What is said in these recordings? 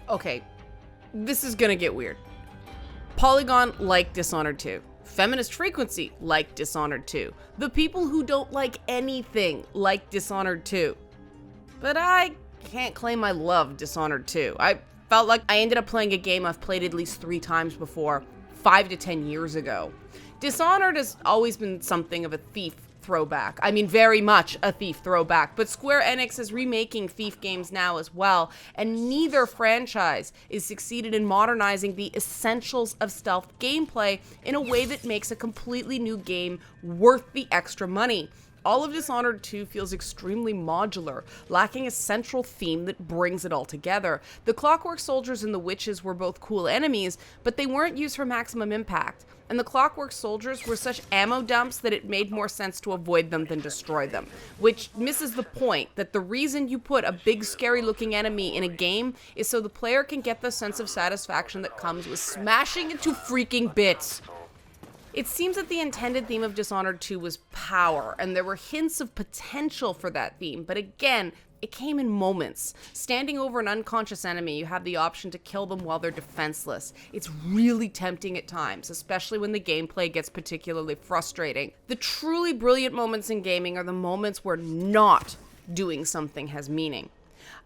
Okay, this is gonna get weird. Polygon like Dishonored 2. Feminist Frequency like Dishonored 2. The people who don't like anything like Dishonored 2. But I can't claim I love Dishonored 2. I felt like I ended up playing a game I've played at least 3 times before, 5 to 10 years ago. Dishonored has always been something of a Thief throwback. I mean, very much a Thief throwback, but Square Enix is remaking Thief games now as well, and neither franchise is succeeded in modernizing the essentials of stealth gameplay in a way that makes a completely new game worth the extra money. All of Dishonored 2 feels extremely modular, lacking a central theme that brings it all together. The Clockwork Soldiers and the Witches were both cool enemies, but they weren't used for maximum impact. And the Clockwork Soldiers were such ammo dumps that it made more sense to avoid them than destroy them. Which misses the point that the reason you put a big scary looking enemy in a game is so the player can get the sense of satisfaction that comes with smashing it to freaking bits. It seems that the intended theme of Dishonored 2 was power, and there were hints of potential for that theme, but again, it came in moments. Standing over an unconscious enemy, you have the option to kill them while they're defenseless. It's really tempting at times, especially when the gameplay gets particularly frustrating. The truly brilliant moments in gaming are the moments where not doing something has meaning.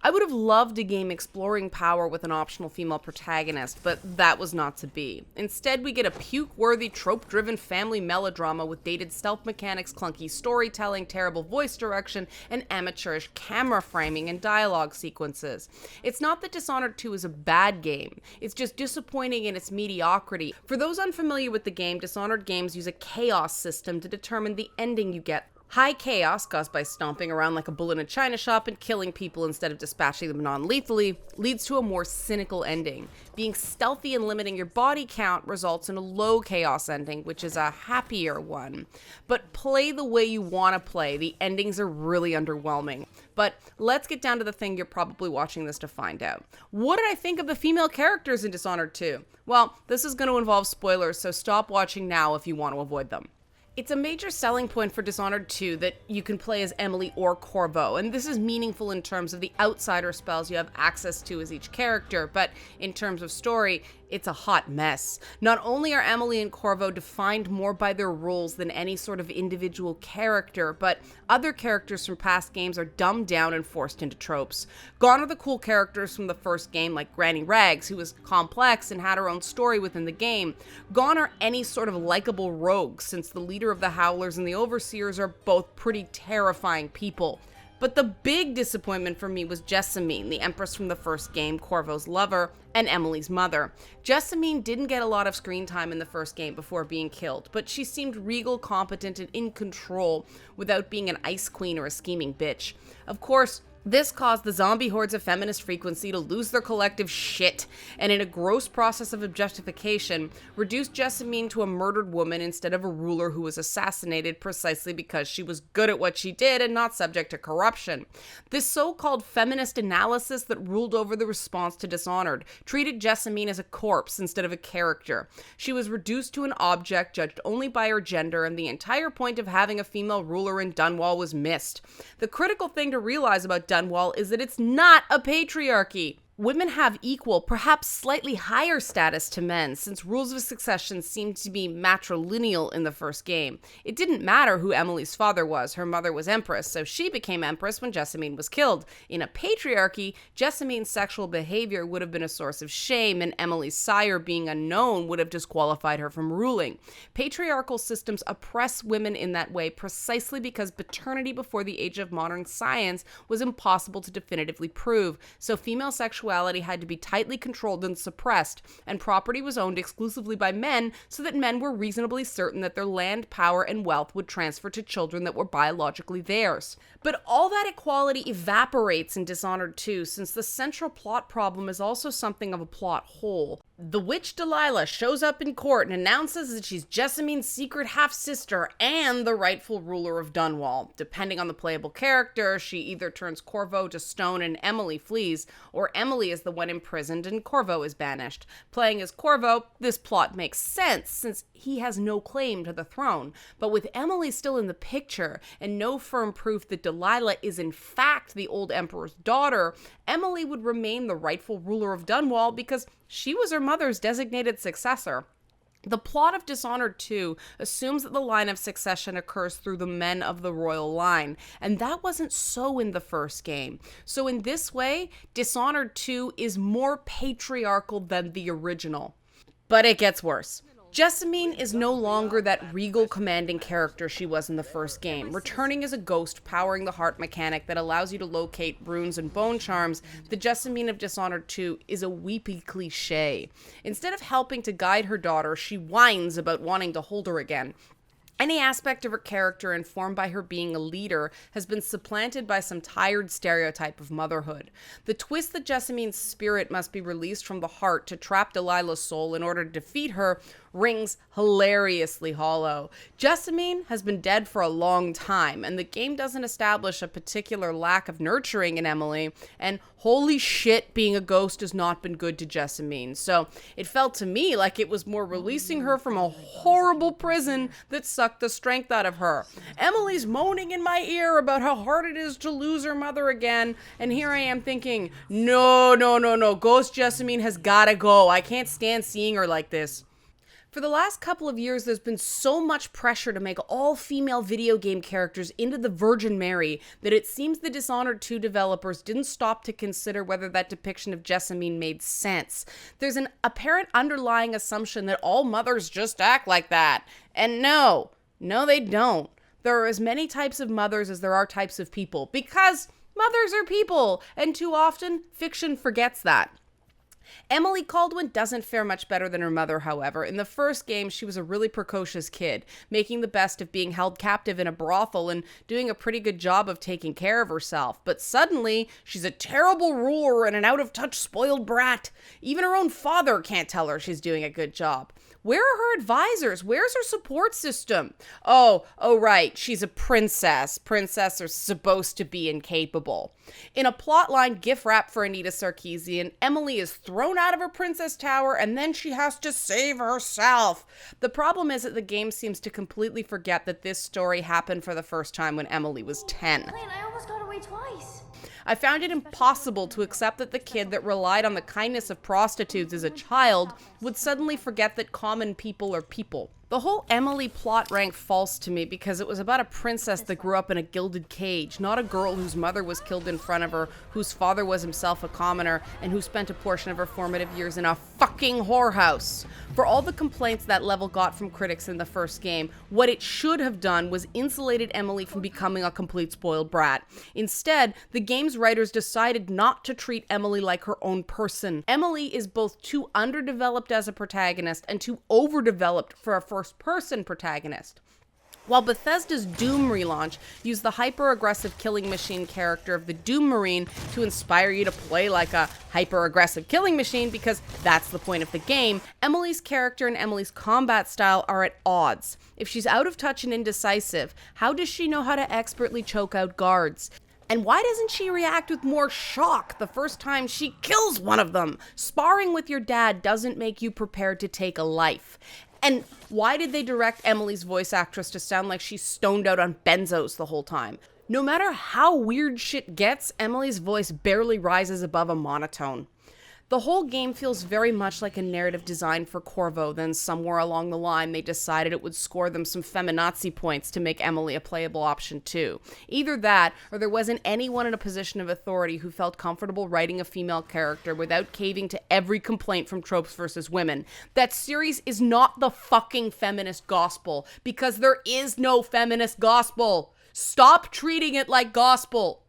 I would have loved a game exploring power with an optional female protagonist, but that was not to be. Instead, we get a puke-worthy, trope-driven family melodrama with dated stealth mechanics, clunky storytelling, terrible voice direction, and amateurish camera framing and dialogue sequences. It's not that Dishonored 2 is a bad game, it's just disappointing in its mediocrity. For those unfamiliar with the game, Dishonored games use a chaos system to determine the ending you get. High chaos, caused by stomping around like a bull in a china shop and killing people instead of dispatching them non-lethally, leads to a more cynical ending. Being stealthy and limiting your body count results in a low chaos ending, which is a happier one. But play the way you want to play. The endings are really underwhelming. But let's get down to the thing you're probably watching this to find out. What did I think of the female characters in Dishonored 2? Well, this is going to involve spoilers, so stop watching now if you want to avoid them. It's a major selling point for Dishonored 2 that you can play as Emily or Corvo, and this is meaningful in terms of the outsider spells you have access to as each character, but in terms of story, it's a hot mess. Not only are Emily and Corvo defined more by their roles than any sort of individual character, but other characters from past games are dumbed down and forced into tropes. Gone are the cool characters from the first game, like Granny Rags, who was complex and had her own story within the game. Gone are any sort of likable rogues, since the leader of the Howlers and the Overseers are both pretty terrifying people. But the big disappointment for me was Jessamine, the Empress from the first game, Corvo's lover, and Emily's mother. Jessamine didn't get a lot of screen time in the first game before being killed, but she seemed regal, competent, and in control without being an ice queen or a scheming bitch. Of course, this caused the zombie hordes of Feminist Frequency to lose their collective shit, and in a gross process of objectification, reduced Jessamine to a murdered woman instead of a ruler who was assassinated precisely because she was good at what she did and not subject to corruption. This so-called feminist analysis that ruled over the response to Dishonored treated Jessamine as a corpse instead of a character. She was reduced to an object judged only by her gender, and the entire point of having a female ruler in Dunwall was missed. The critical thing to realize about Dunwall is that it's not a patriarchy. Women have equal, perhaps slightly higher status to men, since rules of succession seemed to be matrilineal in the first game. It didn't matter who Emily's father was. Her mother was Empress, so she became Empress when Jessamine was killed. In a patriarchy, Jessamine's sexual behavior would have been a source of shame, and Emily's sire being unknown would have disqualified her from ruling. Patriarchal systems oppress women in that way precisely because paternity before the age of modern science was impossible to definitively prove, so female sexuality had to be tightly controlled and suppressed, and property was owned exclusively by men so that men were reasonably certain that their land, power, and wealth would transfer to children that were biologically theirs. But all that equality evaporates in Dishonored 2, since the central plot problem is also something of a plot hole. The witch Delilah shows up in court and announces that she's Jessamine's secret half-sister and the rightful ruler of Dunwall. Depending on the playable character, she either turns Corvo to stone and Emily flees, or Emily is the one imprisoned and Corvo is banished. Playing as Corvo, this plot makes sense since he has no claim to the throne. But with Emily still in the picture and no firm proof that Delilah is in fact the old emperor's daughter, Emily would remain the rightful ruler of Dunwall because she was her mother's designated successor. The plot of Dishonored 2 assumes that the line of succession occurs through the men of the royal line, and that wasn't so in the first game. So in this way, Dishonored 2 is more patriarchal than the original. But it gets worse. Jessamine is no longer that regal commanding character she was in the first game. Returning as a ghost powering the heart mechanic that allows you to locate runes and bone charms, the Jessamine of Dishonored 2 is a weepy cliche. Instead of helping to guide her daughter, she whines about wanting to hold her again. Any aspect of her character informed by her being a leader has been supplanted by some tired stereotype of motherhood. The twist that Jessamine's spirit must be released from the heart to trap Delilah's soul in order to defeat her rings hilariously hollow. Jessamine has been dead for a long time, and the game doesn't establish a particular lack of nurturing in Emily, and holy shit, being a ghost has not been good to Jessamine. So it felt to me like it was more releasing her from a horrible prison that sucked the strength out of her. Emily's moaning in my ear about how hard it is to lose her mother again, and here I am thinking, no, Ghost Jessamine has gotta go. I can't stand seeing her like this. For the last couple of years, there's been so much pressure to make all female video game characters into the Virgin Mary that it seems the Dishonored 2 developers didn't stop to consider whether that depiction of Jessamine made sense. There's an apparent underlying assumption that all mothers just act like that. And no, they don't. There are as many types of mothers as there are types of people, because mothers are people, and too often, fiction forgets that. Emily Caldwin doesn't fare much better than her mother, however. In the first game, she was a really precocious kid, making the best of being held captive in a brothel and doing a pretty good job of taking care of herself. But suddenly, she's a terrible ruler and an out-of-touch spoiled brat. Even her own father can't tell her she's doing a good job. Where are her advisors? Where's her support system? Oh, right, she's a princess. Princesses are supposed to be incapable. In a plotline gif wrap for Anita Sarkeesian, Emily is thrown out of her princess tower and then she has to save herself. The problem is that the game seems to completely forget that this story happened for the first time when Emily was 10. Wait, I almost got away twice. I found it impossible to accept that the kid that relied on the kindness of prostitutes as a child would suddenly forget that common people are people. The whole Emily plot rang false to me because it was about a princess that grew up in a gilded cage, not a girl whose mother was killed in front of her, whose father was himself a commoner, and who spent a portion of her formative years in a fucking whorehouse. For all the complaints that level got from critics in the first game, what it should have done was insulated Emily from becoming a complete spoiled brat. Instead, the game's writers decided not to treat Emily like her own person. Emily is both too underdeveloped as a protagonist and too overdeveloped for a first-person protagonist. While Bethesda's Doom relaunch used the hyper-aggressive killing machine character of the Doom Marine to inspire you to play like a hyper-aggressive killing machine because that's the point of the game, Emily's character and Emily's combat style are at odds. If she's out of touch and indecisive, how does she know how to expertly choke out guards? And why doesn't she react with more shock the first time she kills one of them? Sparring with your dad doesn't make you prepared to take a life. And why did they direct Emily's voice actress to sound like she's stoned out on benzos the whole time? No matter how weird shit gets, Emily's voice barely rises above a monotone. The whole game feels very much like a narrative designed for Corvo, then somewhere along the line they decided it would score them some feminazi points to make Emily a playable option too. Either that, or there wasn't anyone in a position of authority who felt comfortable writing a female character without caving to every complaint from Tropes vs. Women. That series is not the fucking feminist gospel, because there is no feminist gospel. Stop treating it like gospel.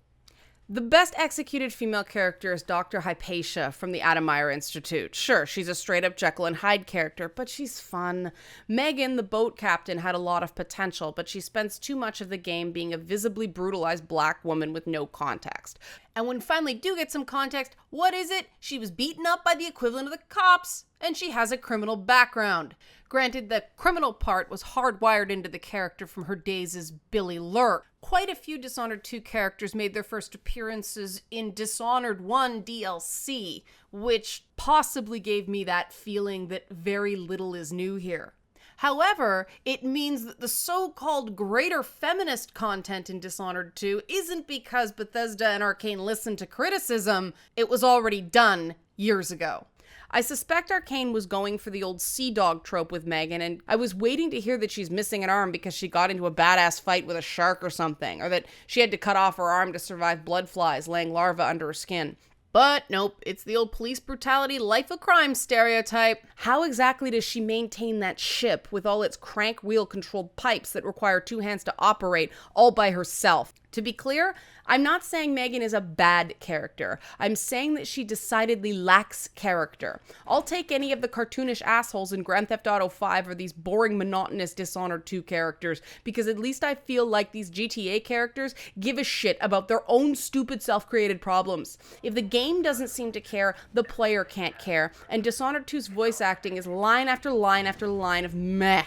The best executed female character is Dr. Hypatia from the Adamire Institute. Sure, she's a straight-up Jekyll and Hyde character, but she's fun. Megan, the boat captain, had a lot of potential, but she spends too much of the game being a visibly brutalized black woman with no context. And when we finally do get some context, what is it? She was beaten up by the equivalent of the cops. and she has a criminal background. Granted, the criminal part was hardwired into the character from her days as Billy Lurk. Quite a few Dishonored 2 characters made their first appearances in Dishonored 1 DLC, which possibly gave me that feeling that very little is new here. However, it means that the so-called greater feminist content in Dishonored 2 isn't because Bethesda and Arcane listened to criticism, it was already done years ago. I suspect Arcane was going for the old sea dog trope with Megan, and I was waiting to hear that she's missing an arm because she got into a badass fight with a shark or something, or that she had to cut off her arm to survive blood flies laying larvae under her skin. But nope, it's the old police brutality, life of crime stereotype. How exactly does she maintain that ship with all its crank wheel controlled pipes that require 2 hands to operate all by herself? To be clear, I'm not saying Megan is a bad character. I'm saying that she decidedly lacks character. I'll take any of the cartoonish assholes in Grand Theft Auto 5 or these boring, monotonous Dishonored 2 characters, because at least I feel like these GTA characters give a shit about their own stupid self-created problems. If the game doesn't seem to care, the player can't care, and Dishonored 2's voice acting is line after line after line of meh.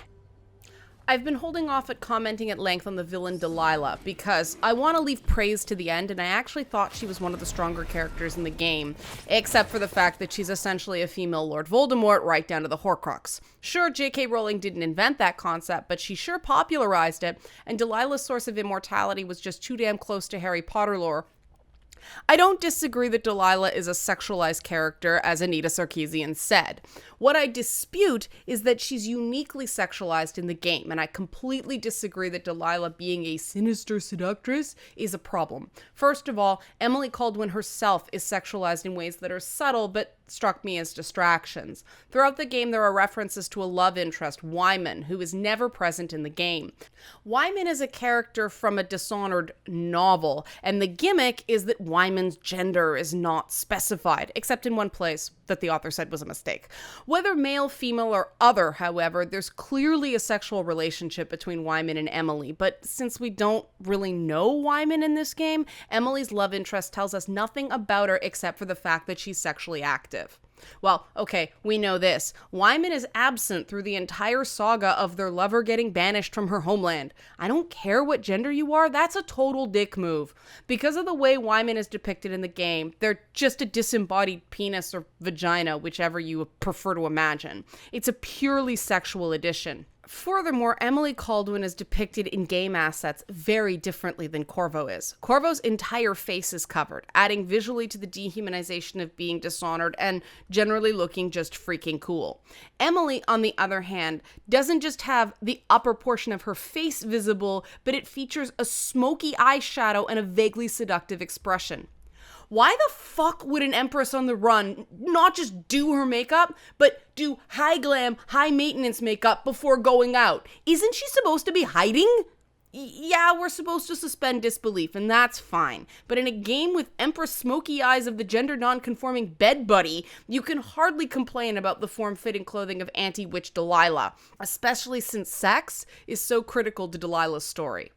I've been holding off at commenting at length on the villain Delilah because I want to leave praise to the end, and I actually thought she was one of the stronger characters in the game, except for the fact that she's essentially a female Lord Voldemort right down to the Horcrux. Sure, J.K. Rowling didn't invent that concept, but she sure popularized it, and Delilah's source of immortality was just too damn close to Harry Potter lore. I don't disagree that Delilah is a sexualized character, as Anita Sarkeesian said. What I dispute is that she's uniquely sexualized in the game, and I completely disagree that Delilah being a sinister seductress is a problem. First of all, Emily Caldwin herself is sexualized in ways that are subtle, but struck me as distractions. Throughout the game, there are references to a love interest, Wyman, who is never present in the game. Wyman is a character from a Dishonored novel, and the gimmick is that Wyman's gender is not specified, except in one place that the author said was a mistake. Whether male, female, or other, however, there's clearly a sexual relationship between Wyman and Emily, but since we don't really know Wyman in this game, Emily's love interest tells us nothing about her except for the fact that she's sexually active. Well, okay, we know this. Wyman is absent through the entire saga of their lover getting banished from her homeland. I don't care what gender you are, that's a total dick move. Because of the way Wyman is depicted in the game, they're just a disembodied penis or vagina, whichever you prefer to imagine. It's a purely sexual addition. Furthermore, Emily Caldwin is depicted in game assets very differently than Corvo is. Corvo's entire face is covered, adding visually to the dehumanization of being Dishonored and generally looking just freaking cool. Emily, on the other hand, doesn't just have the upper portion of her face visible, but it features a smoky eyeshadow and a vaguely seductive expression. Why the fuck would an Empress on the run not just do her makeup, but do high glam, high maintenance makeup before going out? Isn't she supposed to be hiding? Yeah, we're supposed to suspend disbelief, and that's fine. But in a game with Empress smoky eyes of the gender non-conforming bed buddy, you can hardly complain about the form-fitting clothing of anti-witch Delilah, especially since sex is so critical to Delilah's story.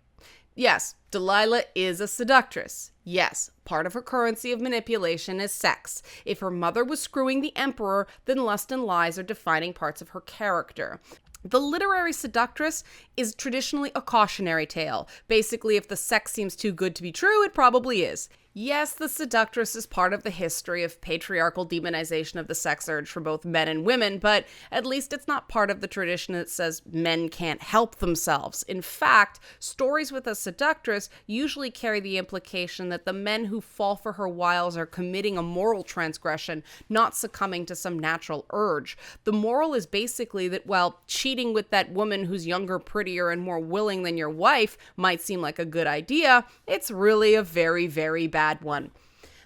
Yes, Delilah is a seductress. Yes, part of her currency of manipulation is sex. If her mother was screwing the emperor, then lust and lies are defining parts of her character. The literary seductress is traditionally a cautionary tale. Basically, if the sex seems too good to be true, it probably is. Yes, the seductress is part of the history of patriarchal demonization of the sex urge for both men and women, but at least it's not part of the tradition that says men can't help themselves. In fact, stories with a seductress usually carry the implication that the men who fall for her wiles are committing a moral transgression, not succumbing to some natural urge. The moral is basically that while cheating with that woman who's younger, prettier, and more willing than your wife might seem like a good idea, it's really a very, very bad one.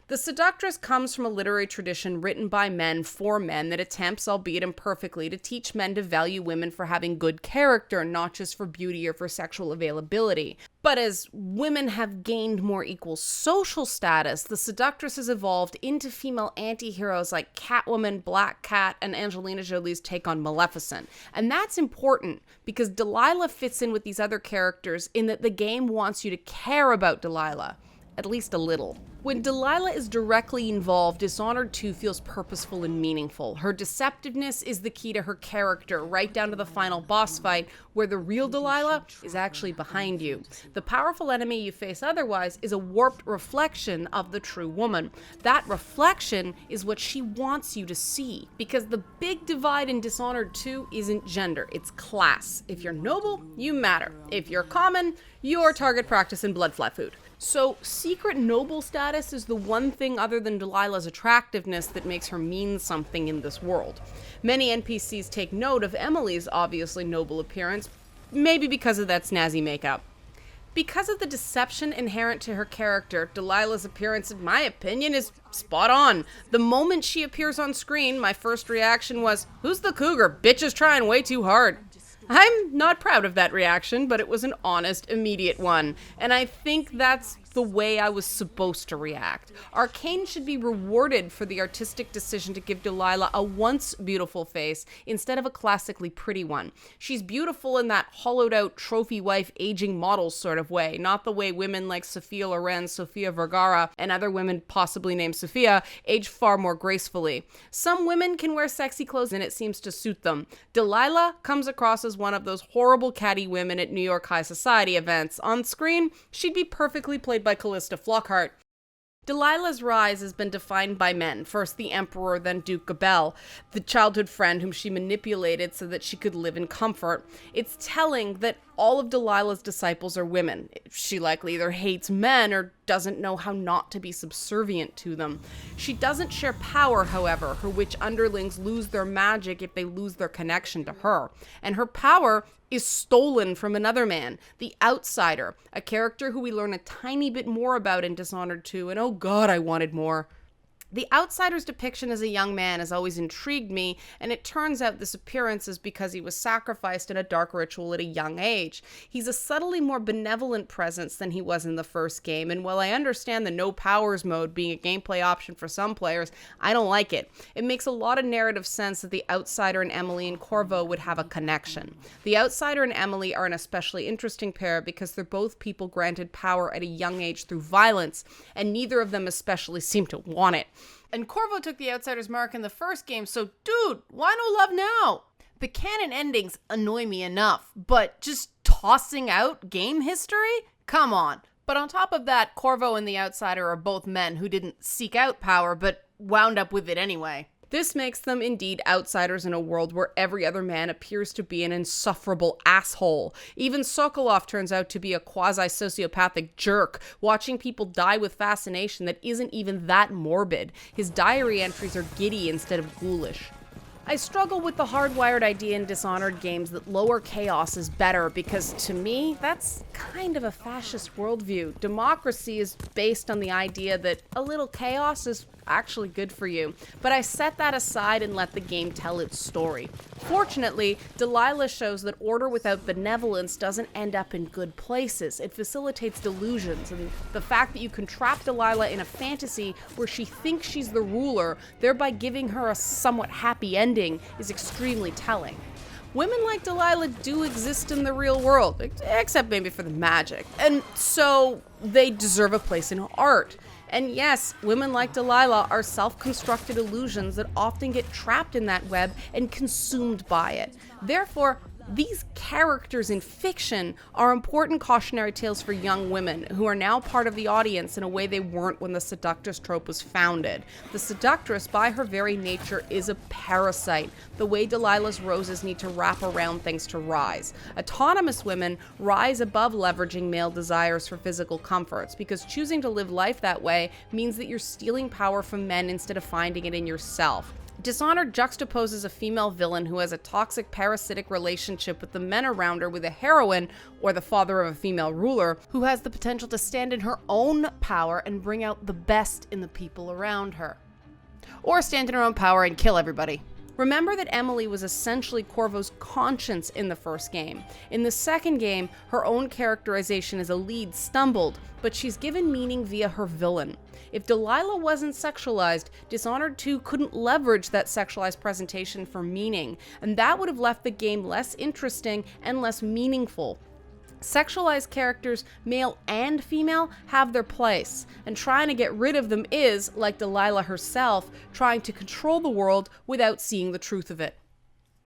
The seductress comes from a literary tradition written by men for men that attempts, albeit imperfectly, to teach men to value women for having good character, not just for beauty or for sexual availability. But as women have gained more equal social status, the seductress has evolved into female anti-heroes like Catwoman, Black Cat, and Angelina Jolie's take on Maleficent. And that's important because Delilah fits in with these other characters in that the game wants you to care about Delilah. at least a little. When Delilah is directly involved, Dishonored 2 feels purposeful and meaningful. Her deceptiveness is the key to her character, right down to the final boss fight, where the real Delilah is actually behind you. The powerful enemy you face otherwise is a warped reflection of the true woman. That reflection is what she wants you to see, because the big divide in Dishonored 2 isn't gender, it's class. If you're noble, you matter. If you're common, you're target practice and blood fly food. So, secret noble status is the one thing other than Delilah's attractiveness that makes her mean something in this world. Many NPCs take note of Emily's obviously noble appearance, maybe because of that snazzy makeup. Because of the deception inherent to her character, Delilah's appearance, in my opinion, is spot on. The moment she appears on screen, my first reaction was, "Who's the cougar? Bitch is trying way too hard." I'm not proud of that reaction, but it was an honest, immediate one. And I think that's the way I was supposed to react. Arcane should be rewarded for the artistic decision to give Delilah a once beautiful face instead of a classically pretty one. She's beautiful in that hollowed out trophy wife aging model sort of way, not the way women like Sophia Loren, Sofia Vergara, and other women possibly named Sophia age far more gracefully. Some women can wear sexy clothes and it seems to suit them. Delilah comes across as one of those horrible catty women at New York high society events. On screen, she'd be perfectly played by Callista Flockhart. Delilah's rise has been defined by men, first the Emperor, then Duke Gabelle, the childhood friend whom she manipulated so that she could live in comfort. It's telling that all of Delilah's disciples are women. She likely either hates men or doesn't know how not to be subservient to them. She doesn't share power, however. Her witch underlings lose their magic if they lose their connection to her. And her power is stolen from another man, the Outsider, a character who we learn a tiny bit more about in Dishonored 2, and oh god, I wanted more. The Outsider's depiction as a young man has always intrigued me, and it turns out this appearance is because he was sacrificed in a dark ritual at a young age. He's a subtly more benevolent presence than he was in the first game, and while I understand the no powers mode being a gameplay option for some players, I don't like it. It makes a lot of narrative sense that the Outsider and Emily and Corvo would have a connection. The Outsider and Emily are an especially interesting pair because they're both people granted power at a young age through violence, and neither of them especially seem to want it. And Corvo took the Outsider's mark in the first game, so dude, why no love now? The canon endings annoy me enough, but just tossing out game history? Come on. But on top of that, Corvo and the Outsider are both men who didn't seek out power, but wound up with it anyway. This makes them indeed outsiders in a world where every other man appears to be an insufferable asshole. Even Sokolov turns out to be a quasi-sociopathic jerk, watching people die with fascination that isn't even that morbid. His diary entries are giddy instead of ghoulish. I struggle with the hardwired idea in Dishonored games that lower chaos is better because, to me, that's kind of a fascist worldview. Democracy is based on the idea that a little chaos is actually good for you, but I set that aside and let the game tell its story. Fortunately, Delilah shows that order without benevolence doesn't end up in good places. It facilitates delusions, and the fact that you can trap Delilah in a fantasy where she thinks she's the ruler, thereby giving her a somewhat happy ending, is extremely telling. Women like Delilah do exist in the real world, except maybe for the magic, and so they deserve a place in art. And yes, women like Delilah are self-constructed illusions that often get trapped in that web and consumed by it. Therefore, these characters in fiction are important cautionary tales for young women who are now part of the audience in a way they weren't when the seductress trope was founded. The seductress, by her very nature, is a parasite, the way Delilah's roses need to wrap around things to rise. Autonomous women rise above leveraging male desires for physical comforts, because choosing to live life that way means that you're stealing power from men instead of finding it in yourself. Dishonored juxtaposes a female villain who has a toxic parasitic relationship with the men around her with a heroine, or the father of a female ruler, who has the potential to stand in her own power and bring out the best in the people around her. Or stand in her own power and kill everybody. Remember that Emily was essentially Corvo's conscience in the first game. In the second game, her own characterization as a lead stumbled, but she's given meaning via her villain. If Delilah wasn't sexualized, Dishonored 2 couldn't leverage that sexualized presentation for meaning, and that would have left the game less interesting and less meaningful. Sexualized characters, male and female, have their place, and trying to get rid of them is, like Delilah herself, trying to control the world without seeing the truth of it.